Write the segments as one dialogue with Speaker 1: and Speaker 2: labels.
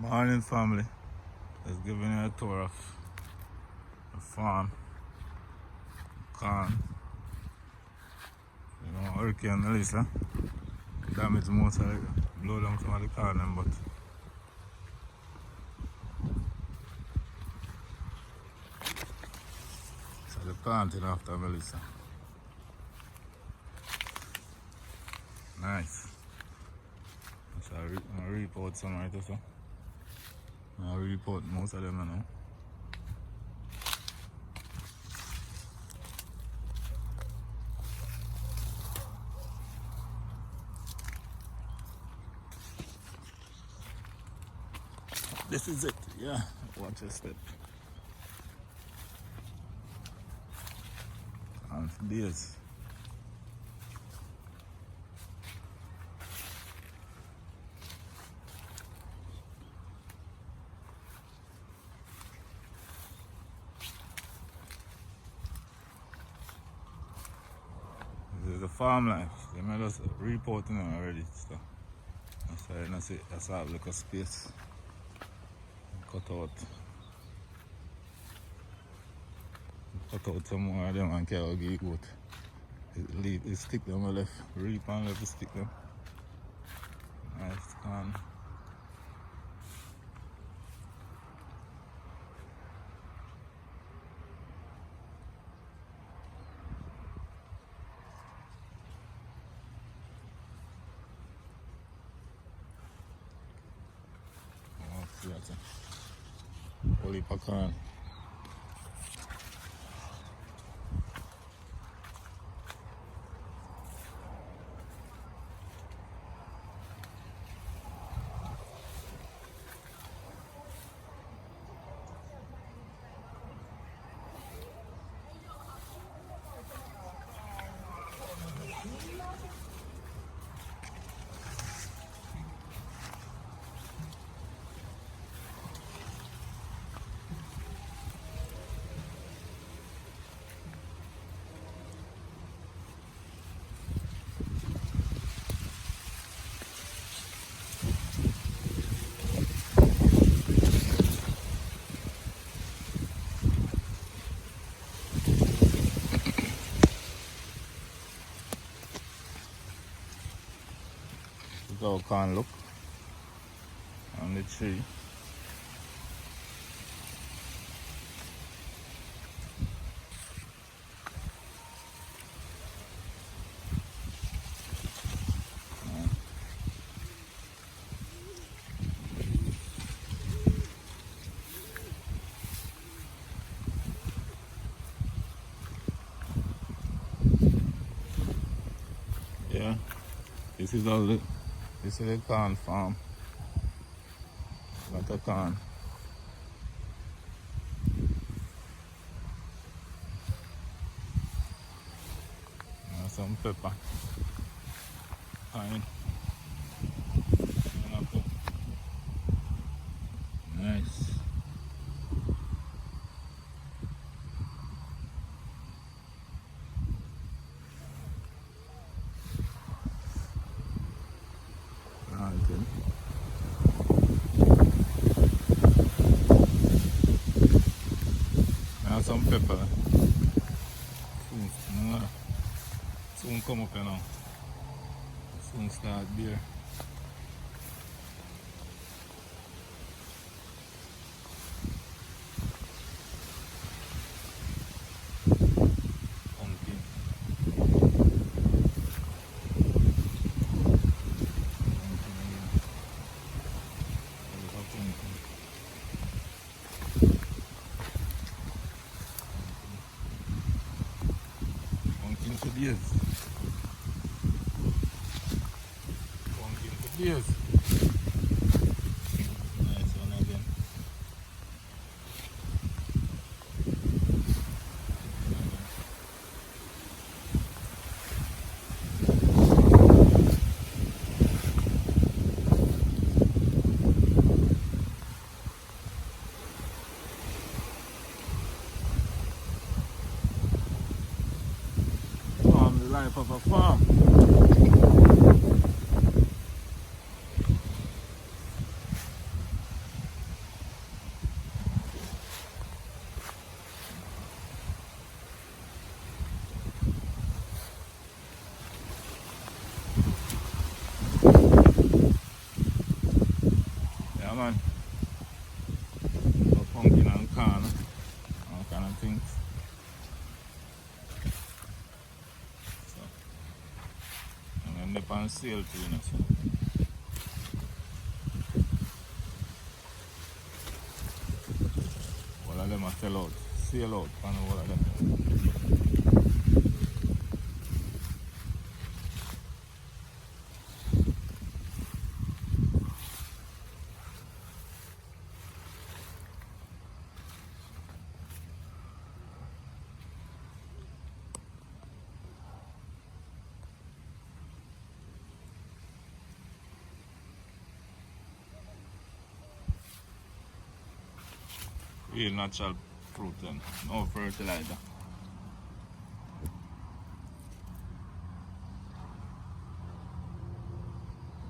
Speaker 1: Morning, family. Just giving you a tour of the farm, corn. Hurricane Melissa damaged most of it, blow down some of the corn, but so the planting after Melissa. Nice. So I report some right also. I report most of them now. This is it, yeah. Watch your step. And for days. This is the farm life. They made us reporting already. So that's how like a space. Cut out some more of them and carry give goat. It stick them on left, reap and left stick them. Nice corn. Oh, see that. Whole heap of corn. This is how corn look on the tree. Yeah, this is the corn farm. Lot of corn. And some pepper. Pine. Apple. Nice. Planting. And some pepper. Soon come up, you know. Soon start beer. Pumpkin. Pumpkin again. A lot of pumpkin. Pumpkin for days. Pumpkin for days. Nice one again. Farm, the life of a farm. And they're on sale too, you know. So. All of them are sell out. Sale out on all of them. Real natural fruit and no fertilizer.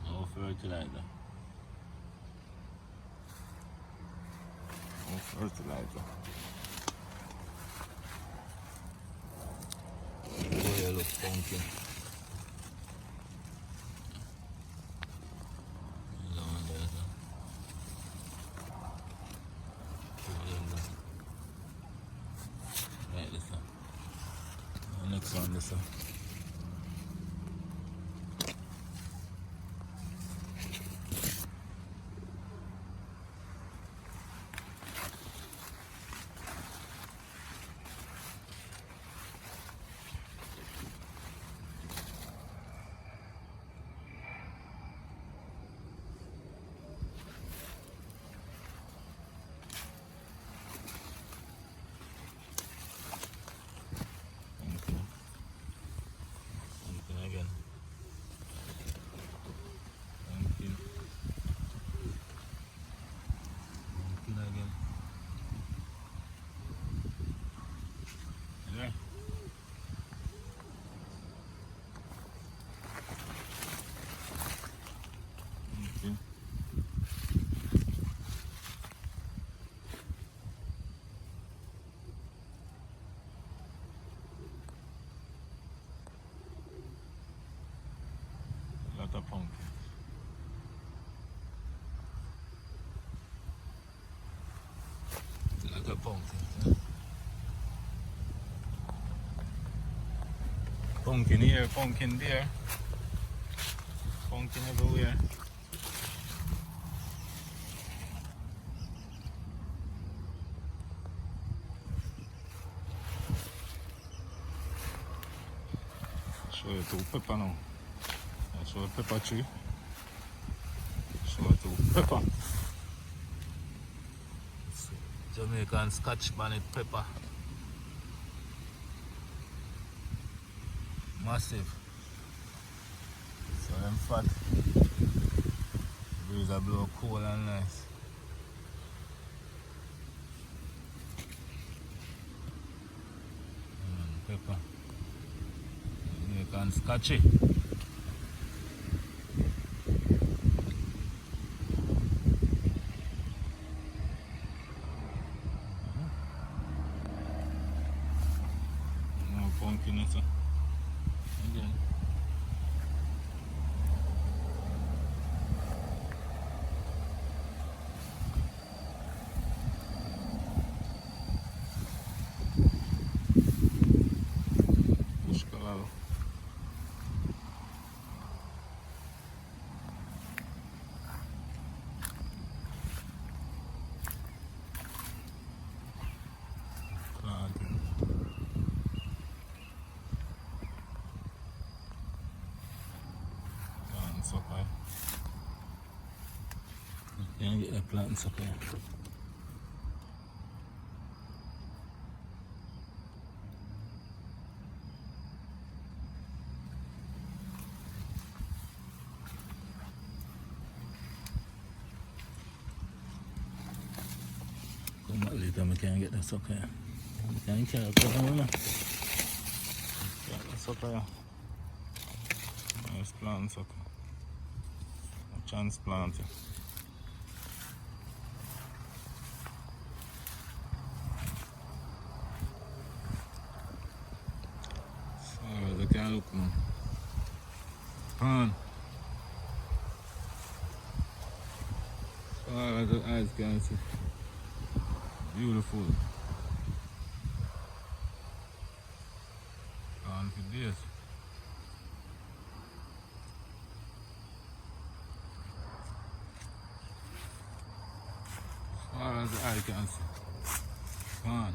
Speaker 1: No fertilizer. No fertilizer. Oh, yeah, look funky. Next one, this one. Yeah. Okay. Lot of pumpkin. Lot of pumpkin. Yeah. Pumpkin here, pumpkin there. Pumpkin everywhere. Show you two pepper now. I show you pepper tree. Show you two pepper. Jamaican Scotch bonnet pepper. Massive. So them fat. Breeze a blow cool and nice. Pepper. Jamaican Scotchy. No pumpkin and so. Again. Bush color. Planting. Plant sucker. You can't get the plant sucker. Come back later, I can't get the sucker. I can't get the sucker. Nice plant sucker. A transplant. So they can look now. Pan. So far as the eyes can see. Beautiful. Gone for days. as the eye can see. Come on.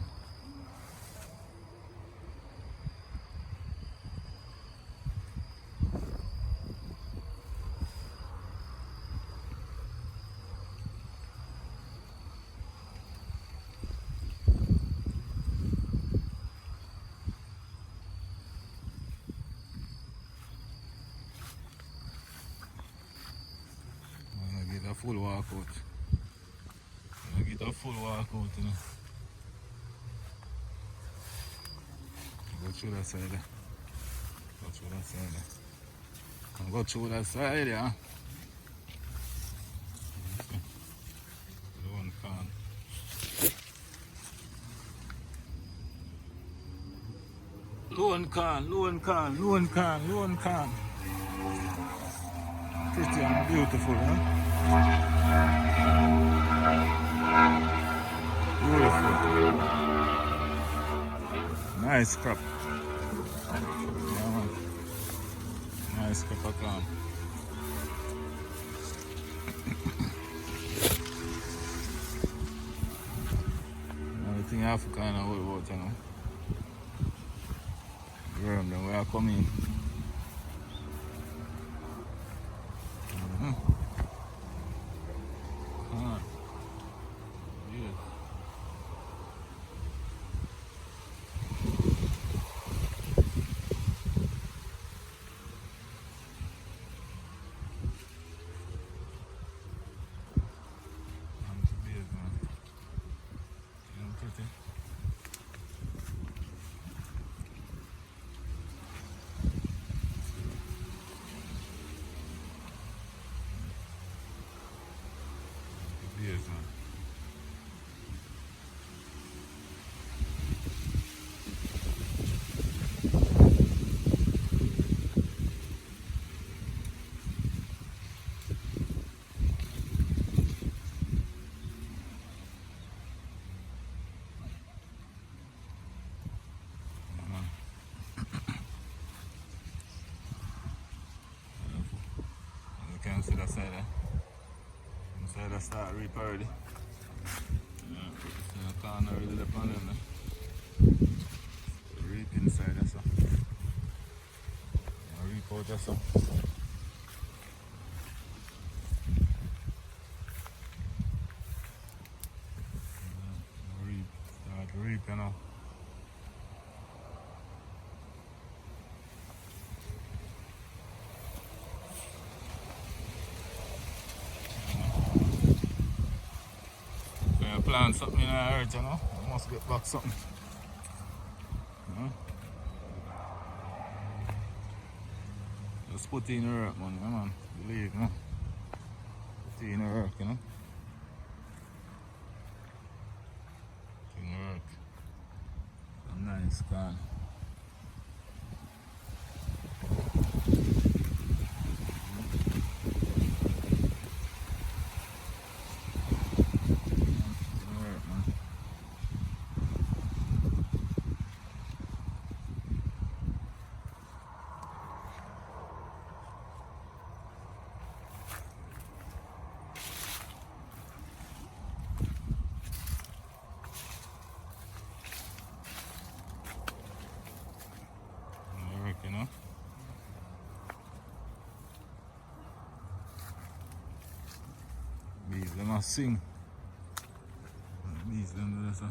Speaker 1: A full walkout. I get a full walkout, you know. Go through that side there. Go through that side there. Go through that side, yeah. Lone can. Lone can. Pretty and beautiful, huh? Beautiful. Nice crop. Yeah, man. Nice crop of clam. Only thing I have to kind of worry about, you know. Worm them where I come in. Yes, man. You can see that side there. Inside I start reap already. Yeah, see the corner already up on them there. Reap inside there, so. Reap out there, so. Reap, start reap, you know. Plant something in the earth, you know. I must get back something. Just put it in the earth, man. Yeah, man. Believe me. Put it in the earth, you know. Put it in the earth. Some nice can. You know. Bees them a sing. Bees them do this.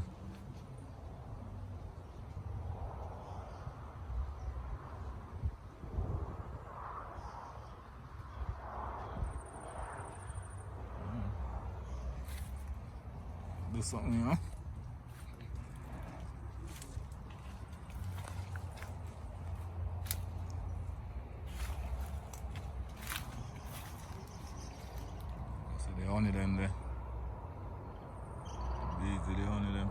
Speaker 1: Do something, you know. The honey them there. These are the honey them.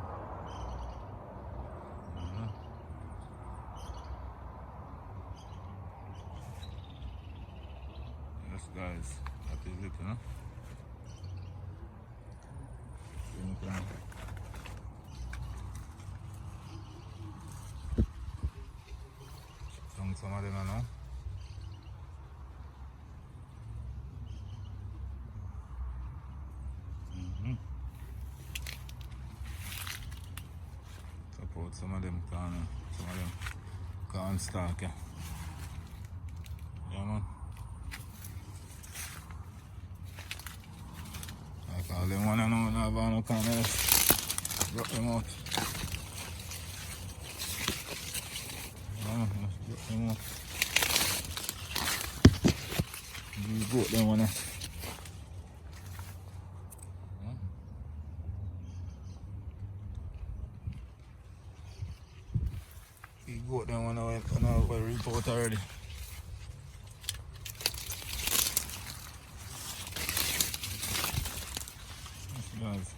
Speaker 1: Yes guys, that is it, you know. Some of them I know. them corn, some of them corn stalk, yeah. Yeah, man. Like all them one I know not have no corn else. Drop them out. Yeah, drop them out. You got them one. You got them one I report already. Guys,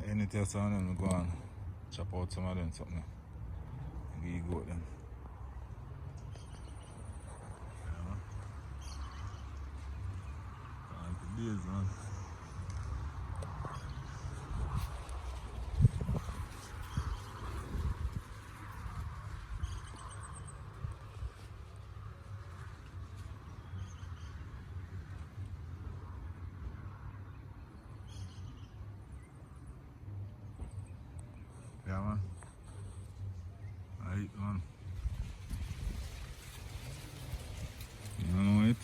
Speaker 1: any test on them, go on chop out some of them something. You got them. Days, man. Yeah, man. Alright, man. You know it?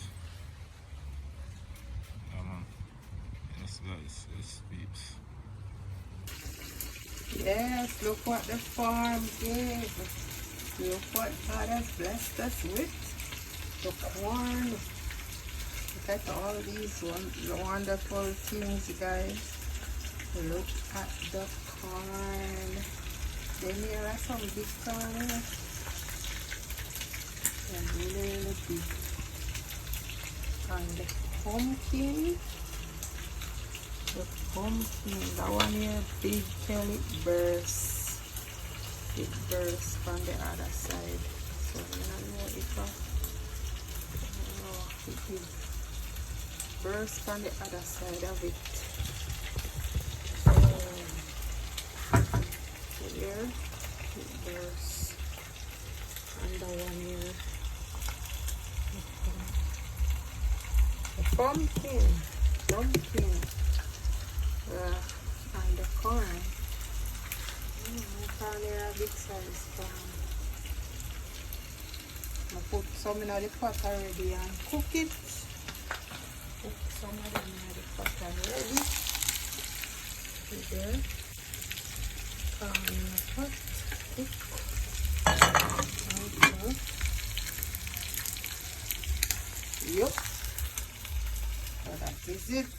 Speaker 1: Yeah, man. Yes, guys. Yes, peeps.
Speaker 2: Yes, look what the farm gave. Look what God has blessed us with. The corn. Look at all these wonderful things, guys. Look at the corn. Then here are some big corn. And really big. And the pumpkin. The pumpkin, that one here, big till it bursts. It bursts from the other side. So I don't know if it will burst from the other side of it. So here, it bursts. And the one here. The pumpkin. And the corn. Corn here a big size corn. I put some in the pot already and cook it. Put some of them in the pot already. There. Corn in the pot. Okay. Yup. So that is it.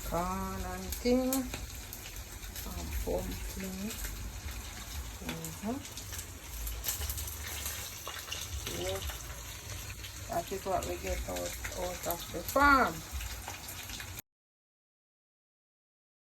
Speaker 2: Corn and thing, and pumpkin. So that is what we get out of the farm.